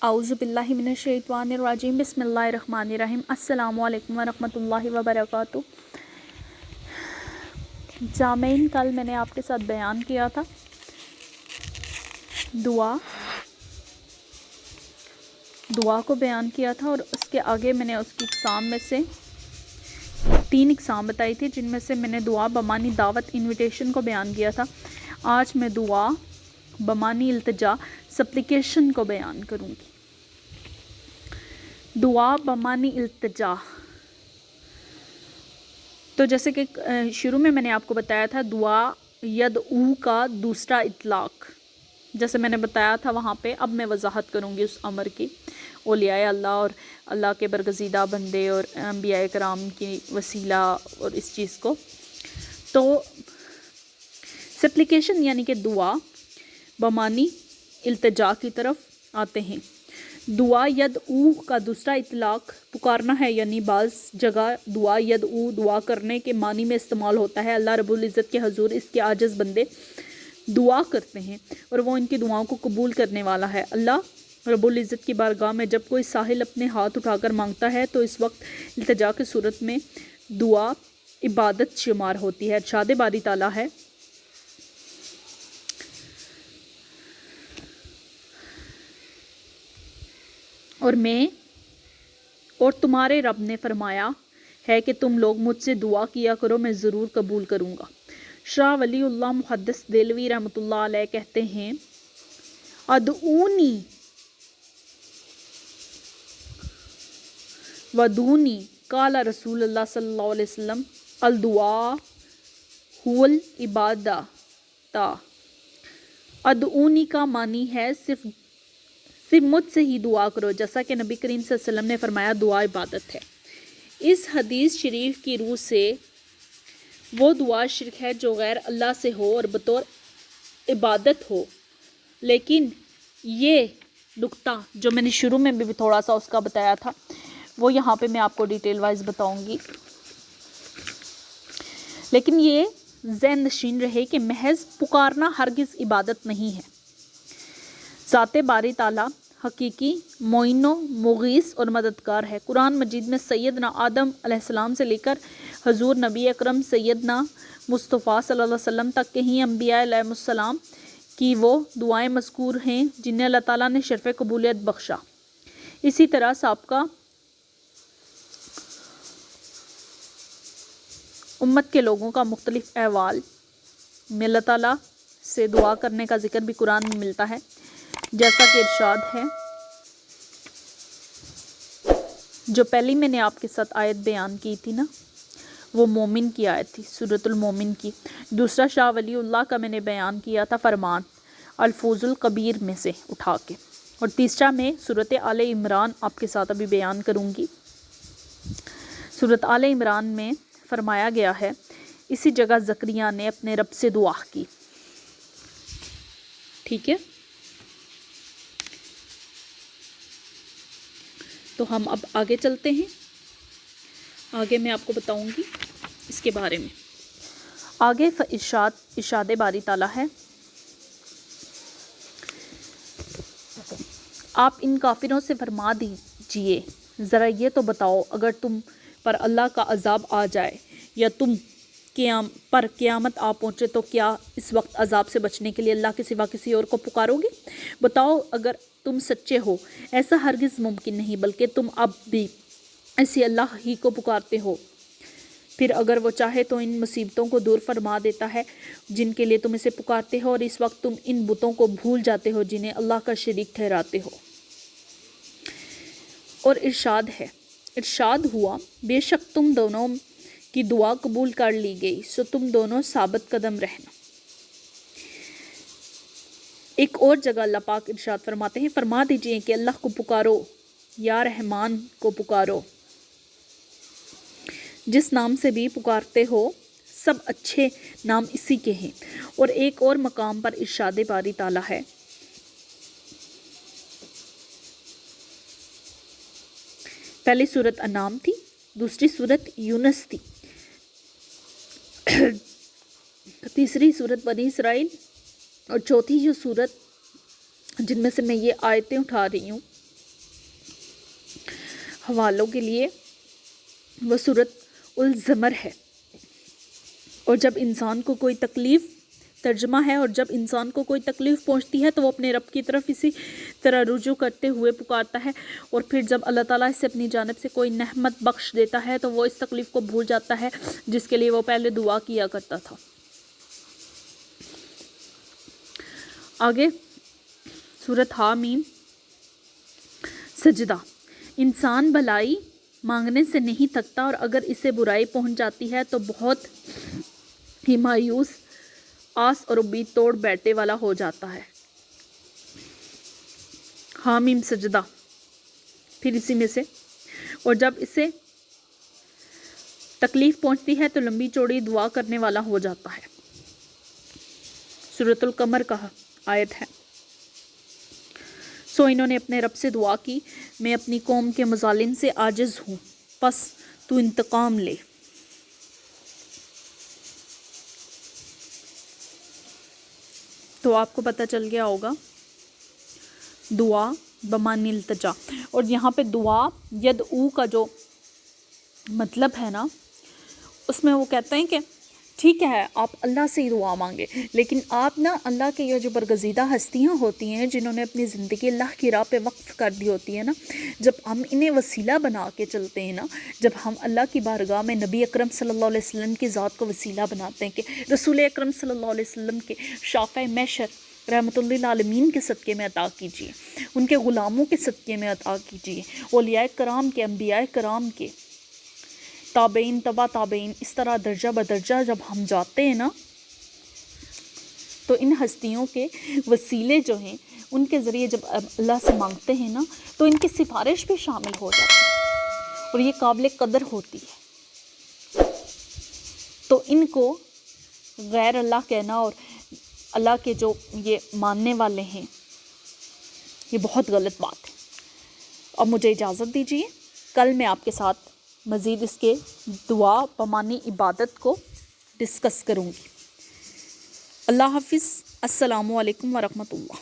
औज़ु बिल्लाहि मिनश्शैतानिर्रजीम बिस्मिल्लाहिर्रहमानिर्रहीम अस्सलामु अलैकुम वरहमतुल्लाहि वबरकातुहू। जामईन, कल मैंने आपके साथ बयान किया था दुआ को बयान किया था, और उसके आगे मैंने उसकी इक़साम में से 3 इक़साम बताई थी, जिनमें से मैंने दुआ बमानी दावत इन्विटेशन को बयान किया था। आज मैं दुआ बमानी इल्तिजा सप्लिकेशन को बयान करूँगी। दुआ बमानी इल्तिजा, तो जैसे कि शुरू में मैंने आपको बताया था दुआ यदऊ का दूसरा इतलाक़, जैसे मैंने बताया था वहाँ पे। अब मैं वजाहत करूँगी उस अमर की, औलियाए अल्लाह और अल्लाह के बरगज़ीदा बंदे और अंबिया कराम की वसीला और इस चीज़ को। तो सप्लिकेशन यानी कि दुआ बमानी इल्तिजा की तरफ आते हैं। दुआ यदऊ का दूसरा इतलाक़ पुकारना है, यानी बाज़ जगह दुआ यदऊ दुआ करने के मानी में इस्तेमाल होता है। अल्लाह रब्बुल इज़्ज़त के हजूर इसके आजिज़ बंदे दुआ करते हैं और वो इनकी दुआओं को कबूल करने वाला है। अल्लाह रब्बुल इज़्ज़त की बारगाह में जब कोई साहिल अपने हाथ उठाकर मांगता है तो इस वक्त इल्तिजा की सूरत में दुआ इबादत शुमार होती है। इरशाद बारी ताला है, और तुम्हारे रब ने फरमाया है कि तुम लोग मुझसे दुआ किया करो, मैं ज़रूर कबूल करूँगा। शाह वलीउल्लाह मुहद्दिस देलवी रहमतुल्लाह अलैह कहते हैं, अदऊनी वदूनी काला रसूलुल्लाह सल्लल्लाहु अलैहि वसल्लम अल दुआ हुवल इबादता। अदऊनी का मानी है सिर्फ मुझसे ही दुआ करो, जैसा कि नबी करीम सल्लल्लाहु अलैहि वसल्लम ने फरमाया दुआ इबादत है। इस हदीस शरीफ की रूह से वो दुआ शिरक है जो गैर अल्लाह से हो और बतौर इबादत हो। लेकिन ये नुक्ता जो मैंने शुरू में भी थोड़ा सा उसका बताया था, वो यहाँ पे मैं आपको डिटेल वाइज बताऊँगी। लेकिन ये ज़हन नशीन रहे कि महज पुकारना हरगिज़ इबादत नहीं है। ज़ाते बारी ताला हकीकी मोइनो मुगीस और मददगार है। कुरान मजीद में सैयदना आदम अलैहिस्सलाम से लेकर हजूर नबी अकरम सैयदना मुस्तफ़ा सल्लल्लाहु अलैहि वसल्लम तक के ही अंबिया अलैहिस्सलाम की वो दुआएं मज़कूर हैं जिन्हें अल्लाह ताला ने शर्फ़ कबूलियत बख्शा। इसी तरह साबका उम्मत के लोगों का मुख्तलिफ़ अहवाल में अल्लाह ताला से दुआ करने का ज़िक्र भी कुरान में मिलता है। जैसा कि इरशाद है, जो पहली मैंने आपके साथ आयत बयान की थी ना, वो मोमिन की आयत थी, सूरतुल मोमिन की। दूसरा शाह वलीउल्लाह का मैंने बयान किया था फरमान अल्फूजुल कबीर में से उठा के, और तीसरा मैं सूरत आले इमरान आपके साथ अभी बयान करूँगी। सूरत आले इमरान में फरमाया गया है, इसी जगह ज़करिया ने अपने रब से दुआ की। ठीक है, तो हम अब आगे चलते हैं। आगे मैं आपको बताऊंगी इसके बारे में। आगे इरशाद बारी ताला है, आप इन काफिरों से फरमा दीजिए, ज़रा ये तो बताओ, अगर तुम पर अल्लाह का अजाब आ जाए या तुम क़यामत आ पहुँचे तो क्या इस वक्त अजाब से बचने के लिए अल्लाह के सिवा किसी और को पुकारोगे? बताओ अगर तुम सच्चे हो, ऐसा हरगिज़ मुमकिन नहीं, बल्कि तुम अब भी ऐसे अल्लाह ही को पुकारते हो। फिर अगर वो चाहे तो इन मुसीबतों को दूर फरमा देता है जिनके लिए तुम इसे पुकारते हो, और इस वक्त तुम इन बुतों को भूल जाते हो जिन्हें अल्लाह का शरीक ठहराते हो। और इरशाद हुआ, बेशक तुम दोनों की दुआ कबूल कर ली गई, सो तुम दोनों साबित कदम रहना। एक और जगह अल्लाह पाक इरशाद फरमाते हैं, फरमा दीजिए कि अल्लाह को पुकारो, या रहमान को पुकारो, जिस नाम से भी पुकारते हो सब अच्छे नाम इसी के हैं। और एक और मकाम पर इरशाद बारी ताला है, पहली सूरत अनाम थी, दूसरी सूरत यूनस थी, तीसरी सूरत बनी इसराइल, और चौथी जो सूरत जिनमें से मैं ये आयतें उठा रही हूँ حوالوں کے لیے وہ سورۃ الزمر ہے۔ اور جب انسان کو کوئی تکلیف ترجمہ ہے، اور جب انسان کو کوئی تکلیف پہنچتی ہے تو وہ اپنے رب کی طرف اسی طرح رجوع کرتے ہوئے پکارتا ہے، اور پھر جب اللہ تعالیٰ اسے اپنی جانب سے کوئی نعمت بخش دیتا ہے تو وہ اس تکلیف کو بھول جاتا ہے جس کے لیے وہ پہلے دعا کیا کرتا تھا۔ آگے سورۃ حامیم سجدہ۔ انسان بھلائی مانگنے سے نہیں تھکتا، اور اگر اسے برائی پہنچ جاتی ہے تو بہت ہی مایوس، آس اور امید توڑ بیٹھنے والا ہو جاتا ہے۔ حامیم سجدہ پھر اسی میں سے، اور جب اسے تکلیف پہنچتی ہے تو لمبی چوڑی دعا کرنے والا ہو جاتا ہے۔ سورۃ القمر کا آیت ہے۔ سو انہوں نے اپنے رب سے دعا کی، میں اپنی قوم کے مظالم سے عاجز ہوں، پس تو انتقام لے۔ تو آپ کو پتہ چل گیا ہوگا دعا بمعنی التجا، اور یہاں پہ دعا یدعو کا جو مطلب ہے نا، اس میں وہ کہتے ہیں کہ ٹھیک ہے آپ اللہ سے ہی دعا مانگے، لیکن آپ نا اللہ کے یہ جو برگزیدہ ہستیاں ہوتی ہیں جنہوں نے اپنی زندگی اللہ کی راہ پہ وقف کر دی ہوتی ہے نا، جب ہم انہیں وسیلہ بنا کے چلتے ہیں نا، جب ہم اللہ کی بارگاہ میں نبی اکرم صلی اللہ علیہ وسلم کی ذات کو وسیلہ بناتے ہیں کہ رسول اکرم صلی اللہ علیہ وسلم کے شافع محشر رحمۃ اللہ للعالمین کے صدقے میں عطا کیجیے، ان کے غلاموں کے صدقے میں عطا کیجیے، اولیاء کرام کے، انبیاء کرام کے، تابعین تبع تابعین، اس طرح درجہ بدرجہ جب ہم جاتے ہیں نا، تو ان ہستیوں کے وسیلے جو ہیں ان کے ذریعے جب اللہ سے مانگتے ہیں نا تو ان کی سفارش بھی شامل ہو جاتی ہے اور یہ قابل قدر ہوتی ہے۔ تو ان کو غیر اللہ کہنا اور اللہ کے جو یہ ماننے والے ہیں یہ بہت غلط بات ہے۔ اب مجھے اجازت دیجیے، کل میں آپ کے ساتھ مزید اس کے دعا بمعنی عبادت کو ڈسکس کروں گی۔ اللہ حافظ، السلام علیکم ورحمۃ اللہ۔